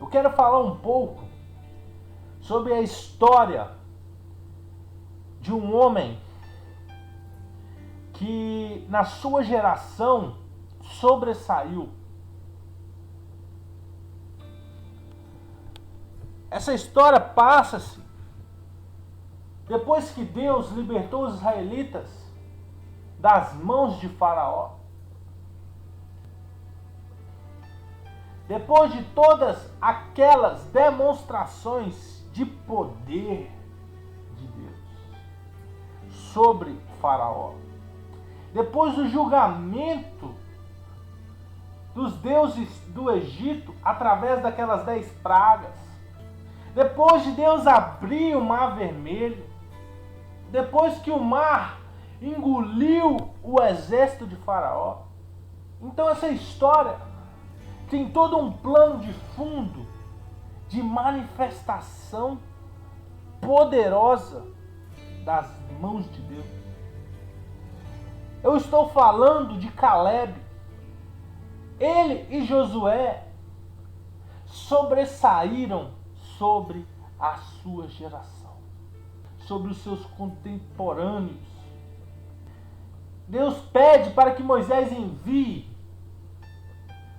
Eu quero falar um pouco sobre a história de um homem que na sua geração sobressaiu. Essa história passa-se depois que Deus libertou os israelitas das mãos de Faraó. Depois de todas aquelas demonstrações de poder de Deus sobre Faraó, depois do julgamento dos deuses do Egito através daquelas 10 pragas, depois de Deus abrir o mar vermelho, depois que o mar engoliu o exército de Faraó. Então essa história tem todo um plano de fundo de manifestação poderosa das mãos de Deus. Eu estou falando de Caleb. Ele e Josué sobressaíram sobre a sua geração, sobre os seus contemporâneos. Deus pede para que Moisés envie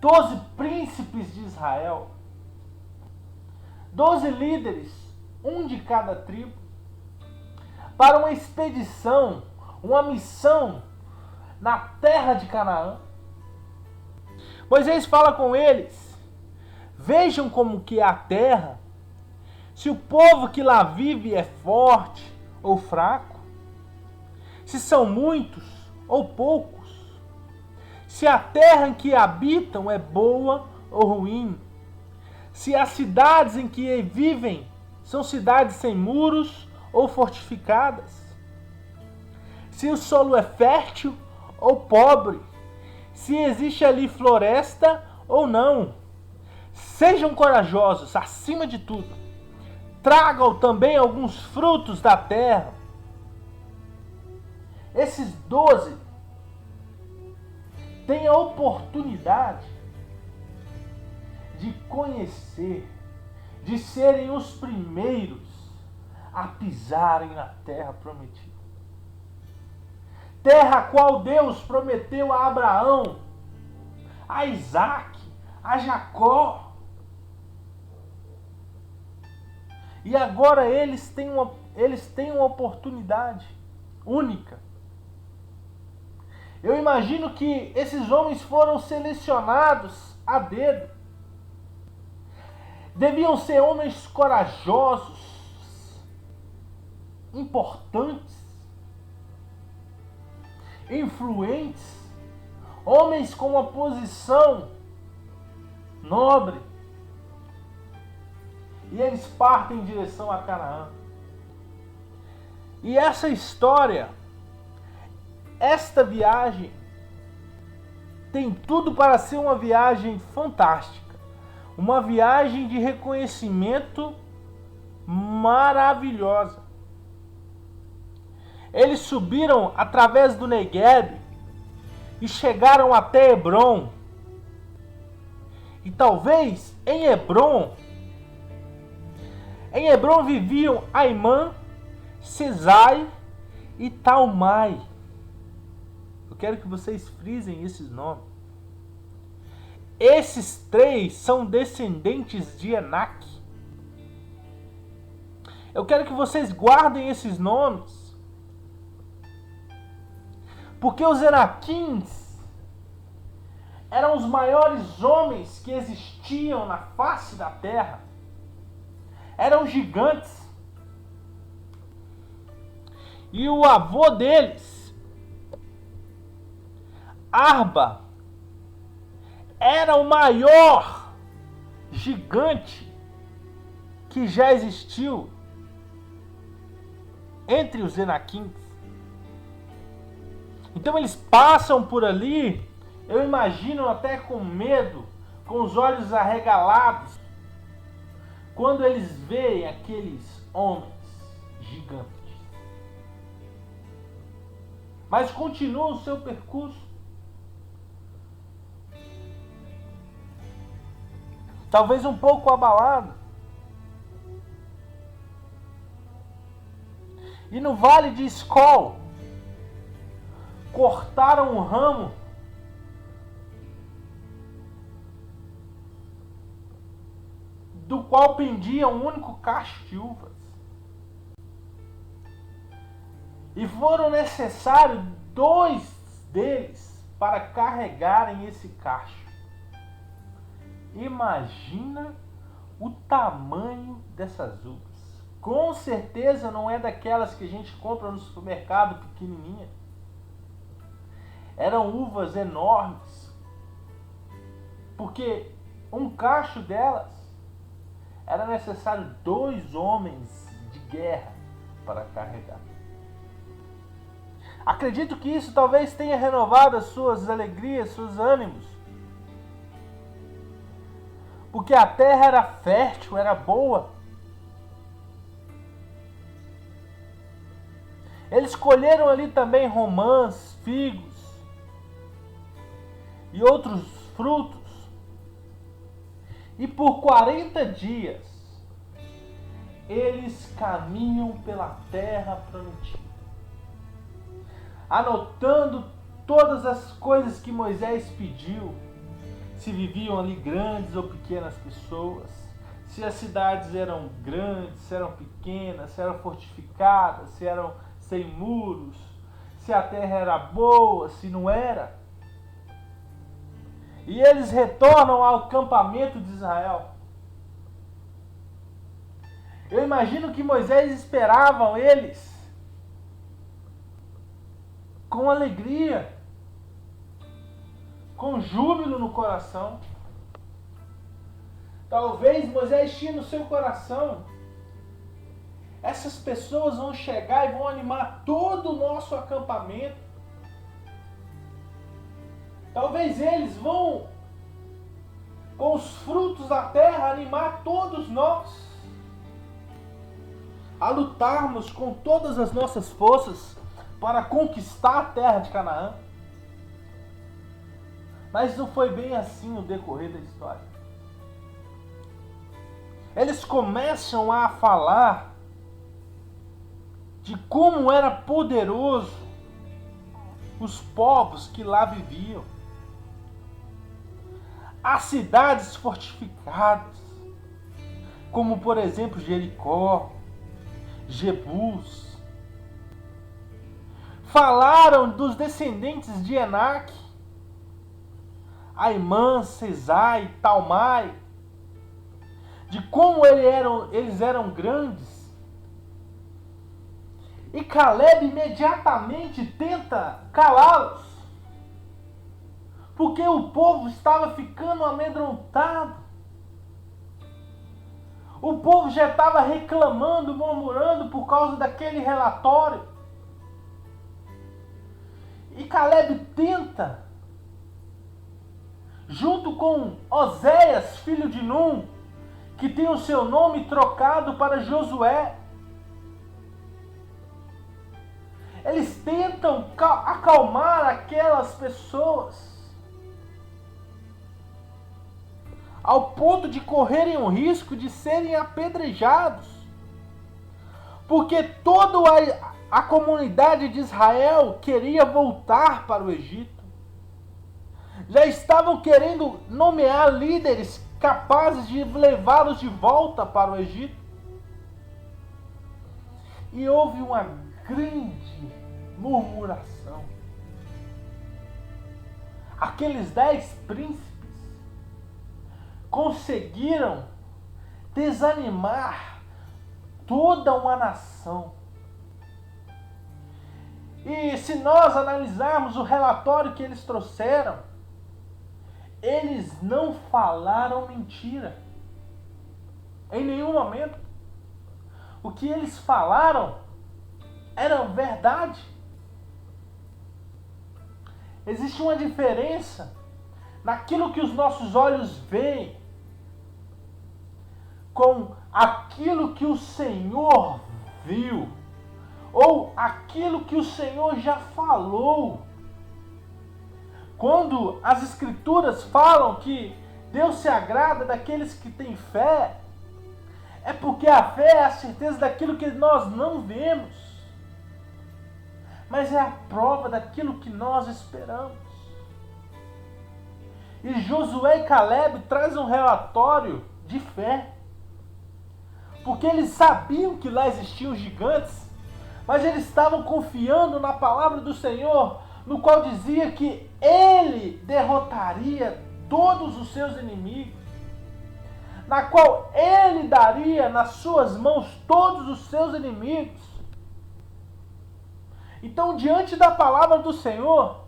12 príncipes de Israel, 12 líderes, um de cada tribo, para uma expedição, uma missão na terra de Canaã. Moisés fala com eles: vejam como que é a terra, se o povo que lá vive é forte ou fraco, se são muitos ou poucos, se a terra em que habitam é boa ou ruim, se as cidades em que vivem são cidades sem muros ou fortificadas, se o solo é fértil ou pobre, se existe ali floresta ou não. Sejam corajosos acima de tudo. Tragam também alguns frutos da terra. Esses 12 têm a oportunidade de conhecer, de serem os primeiros a pisarem na terra prometida. Terra a qual Deus prometeu a Abraão, a Isaac, a Jacó. E agora eles têm uma oportunidade única. Eu imagino que esses homens foram selecionados a dedo. Deviam ser homens corajosos, importantes, influentes, homens com uma posição nobre. E eles partem em direção a Canaã. E essa história, esta viagem, tem tudo para ser uma viagem fantástica. Uma viagem de reconhecimento maravilhosa. Eles subiram através do Negueb e chegaram até Hebrom. E talvez em Hebrom viviam Aimã, Sesai e Talmai. Eu quero que vocês frisem esses nomes. Esses 3 são descendentes de Enac. Eu quero que vocês guardem esses nomes, porque os Enaquins eram os maiores homens que existiam na face da terra. Eram gigantes. E o avô deles, Arba, era o maior gigante que já existiu entre os Enaquins. Então eles passam por ali, eu imagino até com medo, com os olhos arregalados, quando eles veem aqueles homens gigantes. Mas continuam o seu percurso. talvez um pouco abalado. E no vale de Escol, cortaram um ramo do qual pendia um único cacho de uvas. E foram necessários 2 deles para carregarem esse cacho. Imagina o tamanho dessas uvas. Com certeza não é daquelas que a gente compra no supermercado pequenininha. Eram uvas enormes. Porque um cacho delas era necessário 2 homens de guerra para carregar. Acredito que isso talvez tenha renovado as suas alegrias, seus ânimos. Porque a terra era fértil, era boa. Eles colheram ali também romãs, figos e outros frutos. E por 40 dias eles caminham pela terra prometida, anotando todas as coisas que Moisés pediu, se viviam ali grandes ou pequenas pessoas, se as cidades eram grandes, se eram pequenas, se eram fortificadas, se eram sem muros, se a terra era boa, se não era. E eles retornam ao acampamento de Israel. Eu imagino que Moisés esperavam eles com alegria, com júbilo no coração. Talvez Moisés tinha no seu coração: essas pessoas vão chegar e vão animar todo o nosso acampamento. Talvez eles vão, com os frutos da terra, animar todos nós a lutarmos com todas as nossas forças para conquistar a terra de Canaã. Mas não foi bem assim no decorrer da história. Eles começam a falar de como era poderoso os povos que lá viviam. As cidades fortificadas, como por exemplo Jericó, Jebus. Falaram dos descendentes de Enaque, Aimã, Sesai, Talmai, de como eles eram grandes. E Caleb imediatamente tenta calá-los, porque o povo estava ficando amedrontado. O povo já estava reclamando, murmurando por causa daquele relatório. E Caleb tenta, junto com Oséias, filho de Num, que tem o seu nome trocado para Josué, eles tentam acalmar aquelas pessoas, ao ponto de correrem o risco de serem apedrejados, porque toda a comunidade de Israel queria voltar para o Egito. Já estavam querendo nomear líderes capazes de levá-los de volta para o Egito. E houve uma grande murmuração. Aqueles 10 príncipes conseguiram desanimar toda uma nação. E se nós analisarmos o relatório que eles trouxeram, eles não falaram mentira em nenhum momento. O que eles falaram era verdade. Existe uma diferença naquilo que os nossos olhos veem com aquilo que o Senhor viu, ou aquilo que o Senhor já falou. Quando as Escrituras falam que Deus se agrada daqueles que têm fé, é porque a fé é a certeza daquilo que nós não vemos, mas é a prova daquilo que nós esperamos. E Josué e Caleb trazem um relatório de fé, porque eles sabiam que lá existiam gigantes, mas eles estavam confiando na palavra do Senhor, no qual dizia que Ele derrotaria todos os seus inimigos, na qual Ele daria nas suas mãos todos os seus inimigos. Então, diante da palavra do Senhor,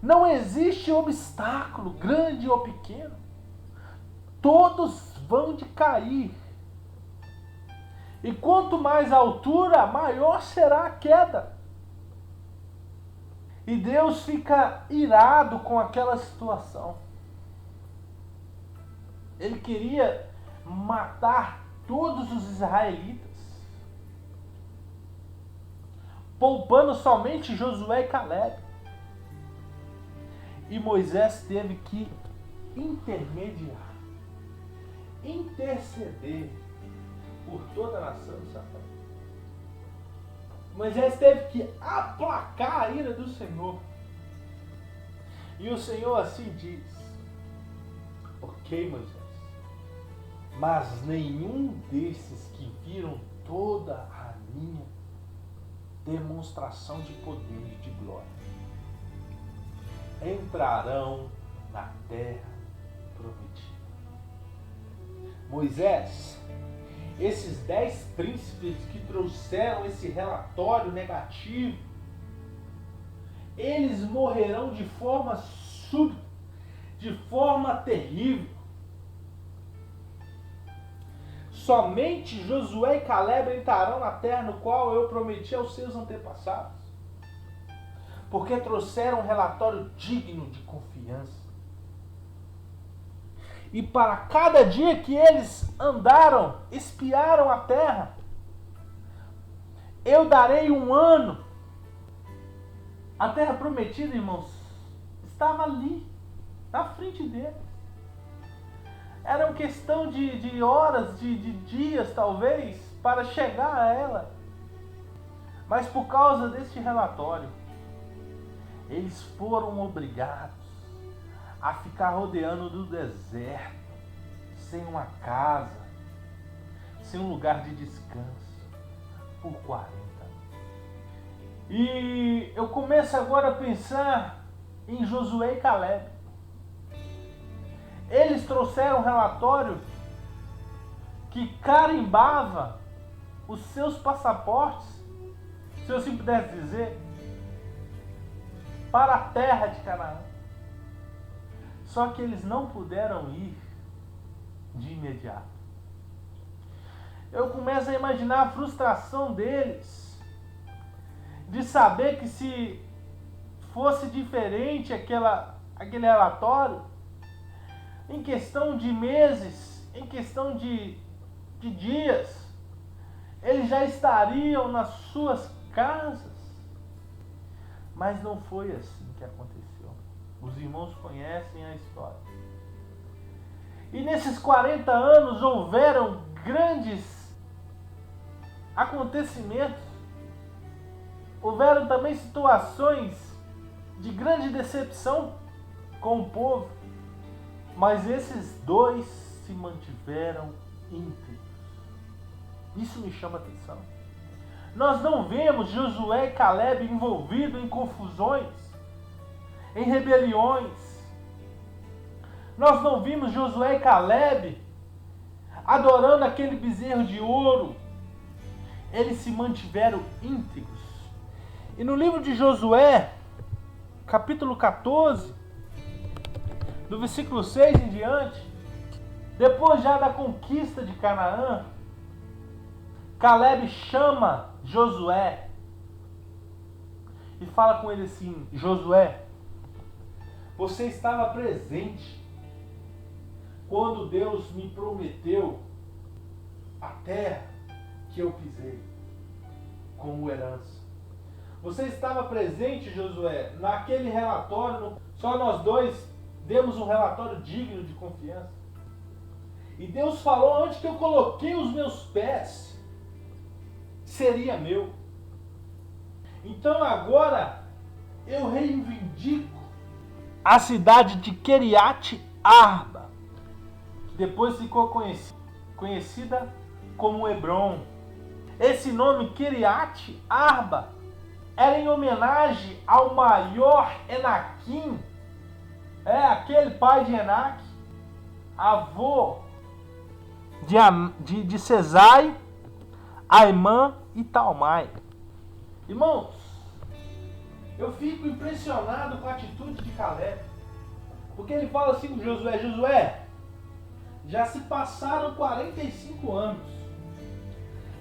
não existe obstáculo, grande ou pequeno. Todos vão de cair. E quanto mais a altura, maior será a queda. E Deus fica irado com aquela situação. Ele queria matar todos os israelitas, poupando somente Josué e Caleb. E Moisés teve que intermediar, interceder por toda a nação de Israel. Moisés teve que aplacar a ira do Senhor. E o Senhor assim diz: ok, Moisés, mas nenhum desses que viram toda a minha demonstração de poder e de glória entrarão na terra prometida. Moisés, esses 10 príncipes que trouxeram esse relatório negativo, eles morrerão de forma súbita, de forma terrível. Somente Josué e Caleb entrarão na terra no qual eu prometi aos seus antepassados, porque trouxeram um relatório digno de confiança. E para cada dia que eles andaram, espiaram a terra, eu darei 1 ano. A terra prometida, irmãos, estava ali, na frente deles. Era uma questão de horas, de dias talvez, para chegar a ela. Mas por causa deste relatório, eles foram obrigados a ficar rodeando do deserto, sem uma casa, sem um lugar de descanso, por 40 anos. E eu começo agora a pensar em Josué e Caleb. Eles trouxeram um relatório que carimbava os seus passaportes, se eu assim pudesse dizer, para a terra de Canaã. Só que eles não puderam ir de imediato. Eu começo a imaginar a frustração deles de saber que se fosse diferente aquele relatório, em questão de meses, em questão de dias, eles já estariam nas suas casas. Mas não foi assim que aconteceu. Os irmãos conhecem a história. E nesses 40 anos houveram grandes acontecimentos. Houveram também situações de grande decepção com o povo. Mas esses dois se mantiveram íntegros. Isso me chama a atenção. Nós não vemos Josué e Caleb envolvidos em confusões, em rebeliões. Nós não vimos Josué e Caleb adorando aquele bezerro de ouro. Eles se mantiveram íntegros. E no livro de Josué, capítulo 14, do versículo 6 em diante, depois já da conquista de Canaã, Caleb chama Josué e fala com ele assim: Josué, você estava presente quando Deus me prometeu a terra que eu pisei como herança. Você estava presente, Josué, naquele relatório, só nós dois demos um relatório digno de confiança. E Deus falou: onde que eu coloquei os meus pés, seria meu. Então agora eu reivindico a cidade de Queriate Arba, que depois ficou conhecida como Hebron. Esse nome Queriate Arba era em homenagem ao maior Enaquim, aquele pai de Enaque, avô de Cesai, Aimã e Talmai. Irmãos, eu fico impressionado com a atitude de Caleb, porque ele fala assim com Josué: Josué, já se passaram 45 anos,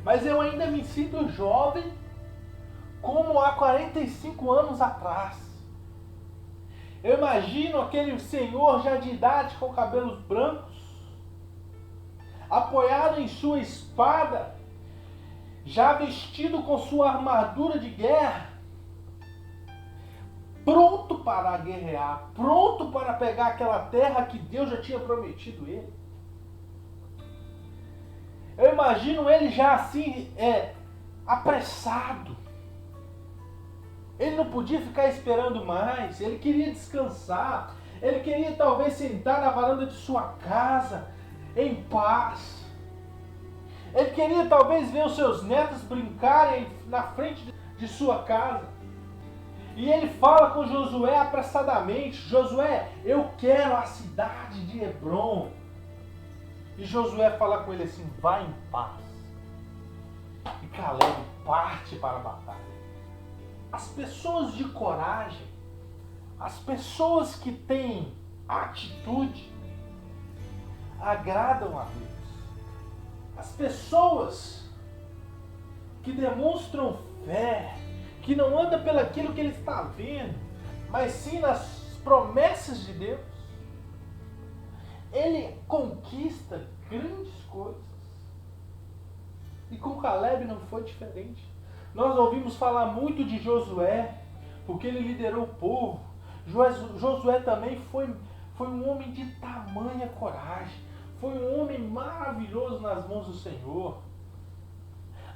mas eu ainda me sinto jovem como há 45 anos atrás. Eu imagino aquele senhor já de idade com cabelos brancos, apoiado em sua espada, já vestido com sua armadura de guerra, pronto para guerrear, pronto para pegar aquela terra que Deus já tinha prometido a ele. Eu imagino ele já assim, apressado. Ele não podia ficar esperando mais, ele queria descansar, ele queria talvez sentar na varanda de sua casa, em paz. Ele queria talvez ver os seus netos brincarem na frente de sua casa. E ele fala com Josué apressadamente: Josué, eu quero a cidade de Hebron. E Josué fala com ele assim: vai em paz. E Caleb parte para a batalha. As pessoas de coragem, as pessoas que têm atitude, agradam a Deus. As pessoas que demonstram fé, que não anda pelaquilo que ele está vendo, mas sim nas promessas de Deus, ele conquista grandes coisas. E com Caleb não foi diferente. Nós ouvimos falar muito de Josué, porque ele liderou o povo. Josué também foi um homem de tamanha coragem. Foi um homem maravilhoso nas mãos do Senhor.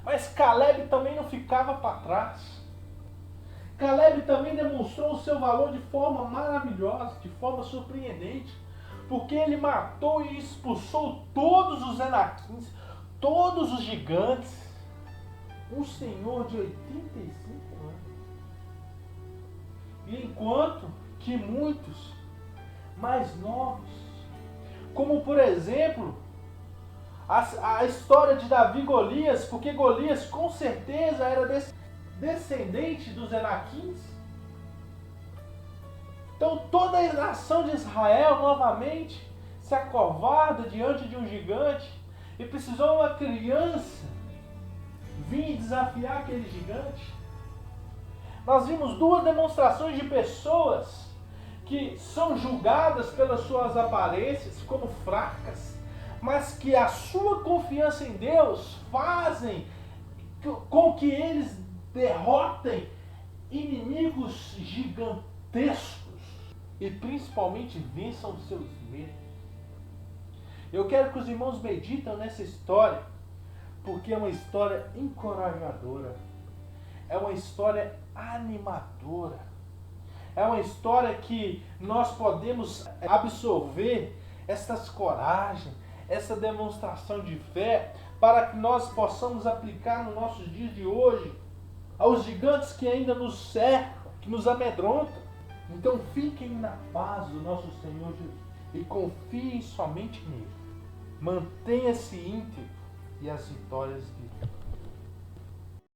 Mas Caleb também não ficava para trás. Caleb também demonstrou o seu valor de forma maravilhosa, de forma surpreendente. Porque ele matou e expulsou todos os Enaquins, todos os gigantes. Um senhor de 85 anos. E enquanto que muitos mais novos, como por exemplo a história de Davi e Golias, porque Golias com certeza era descendente dos Enaquins. Então toda a nação de Israel novamente se acovarda diante de um gigante, e precisou uma criança vir desafiar aquele gigante. Nós vimos duas demonstrações de pessoas que são julgadas pelas suas aparências como fracas, mas que a sua confiança em Deus fazem com que eles derrotem inimigos gigantescos e principalmente vençam os seus medos. Eu quero que os irmãos meditem nessa história, porque é uma história encorajadora, é uma história animadora, é uma história que nós podemos absorver essas coragens, essa demonstração de fé, para que nós possamos aplicar nos nossos dias de hoje aos gigantes que ainda nos cercam, que nos amedrontam. Então fiquem na paz do nosso Senhor Jesus e confiem somente nele. Mantenha-se íntegro e as vitórias virão.